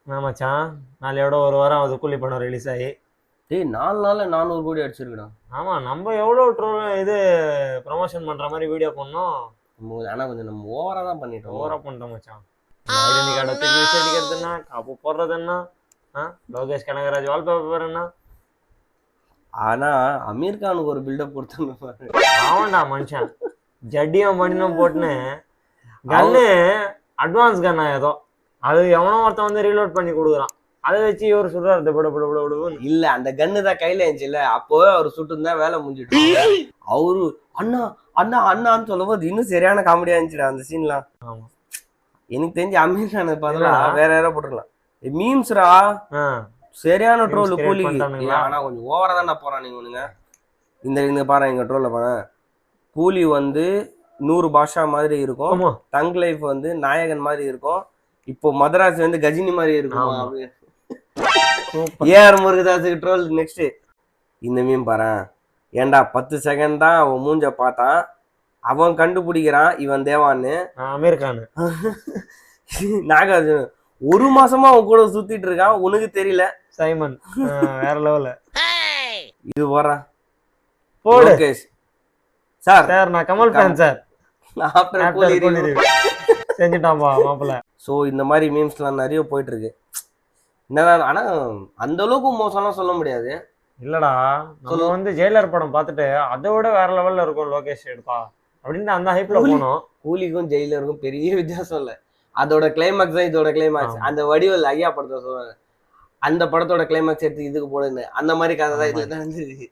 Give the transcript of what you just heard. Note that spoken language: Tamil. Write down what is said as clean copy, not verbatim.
மச்சான் நாளையோட ஒரு வாரம் ஆகுது கூலி படம் ரிலீஸ் ஆகி. டேய் 4 நாள்ல 400 கோடி அடிச்சிருக்கடா. ஆமா, நம்ம எவ்வளோ இது ப்ரமோஷன் பண்ற மாதிரி வீடியோ பண்ணோம். ஆனா கொஞ்சம் நம்ம ஓவரா தான் பண்ணிட்டோம். ஓவரா பண்ணிட்டோம் மச்சான். ஐடென்டி கார்டை தூக்கி விசாரிக்கிறது என்ன, காப்பு போடுறது என்ன, லோகேஷ் கனகராஜ் வால்பேப்பர் என்ன. ஆனா அமீர் கானுக்கு ஒரு பில்டப் கொடுத்தாங்க பாரு. ஆமாண்டா மனுஷன் ஜட்டியும் பண்ணினும் போட்டுன்னு கன்னு அட்வான்ஸ் கன்னா ஏதோ அது எவனோ ஒருத்தன் வந்து ரீலோட் பண்ணி கொடுக்குறான். அதை வச்சு இவர் சொல்றாரு இல்ல அந்த கன்னு தான் கையில இருந்துச்சு இல்ல, அப்போ அவர் சுட்டு இருந்தா வேலை முடிஞ்சிட்டு அவரு அண்ணா அண்ணா அண்ணான்னு சொல்லும் போது இன்னும் சரியான காமெடியா இருந்துச்சுடா அந்த சீன்லாம். ஆமா, எனக்கு தெரிஞ்சு அமீர் கானை பார்த்தா வேற யாரோ போட்டுருக்கலாம். மீம்ஸ்ரா சரியான ட்ரோல் கூலி. ஆனா கொஞ்சம் ஓவரா தானே போறான் நீங்க. இந்த பாரு எங்க ட்ரோல்ல பாரு, கூலி வந்து 100 பாஷா மாதிரி இருக்கும், தங் லைஃப் வந்து நாயகன் மாதிரி இருக்கும், இப்போ மதராஸ் வந்து கஜினி மாதிரி இருக்கும். ஏஆர் முருகதாஸுக்கு ட்ரோல். நெக்ஸ்ட் இந்த மீம் பாரு, ஏன்டா 10 செகண்ட் தான் அவன் மூஞ்ச பார்த்தான், அவன் கண்டுபிடிக்கிறான் இவன் தேவான்னு. அமீர் கான் நாகார்ஜுன 1 மாசமா அவன் கூட சுத்திட்டு இருக்கான், உனக்கு தெரியல. சைமன் வேற லெவல்ல இது போறா லோகேஷ் சார். நான் கமல் ஃபேன் சார். செஞ்சுட்டான்பா மாப்பிள்ள. ஸோ இந்த மாதிரி மீம்ஸ்லாம் நிறைய போயிட்டு இருக்கு. என்னதான் ஆனா அந்த அளவுக்கு மோசம்லாம் சொல்ல முடியாது. இல்லடா, நம்ம வந்து ஜெயிலர் படம் பார்த்துட்டு அதை விட வேற லெவல்ல இருக்கும் லோகேஷ் எடுப்பா அப்படின்னு அந்த ஹைப்ல போனோம். கூலிக்கும் ஜெயிலருக்கும் பெரிய வித்தியாசம் இல்லை. அதோட கிளைமாக்ஸ் தான் இதோட கிளைமாக்ஸ். அந்த வடிவல் ஐயா படத்தை சொல்றாங்க, அந்த படத்தோட கிளைமாக்ஸ் எடுத்து இதுக்கு போடுன்னு அந்த மாதிரி கதை தான் இதுல நடந்துருக்கு.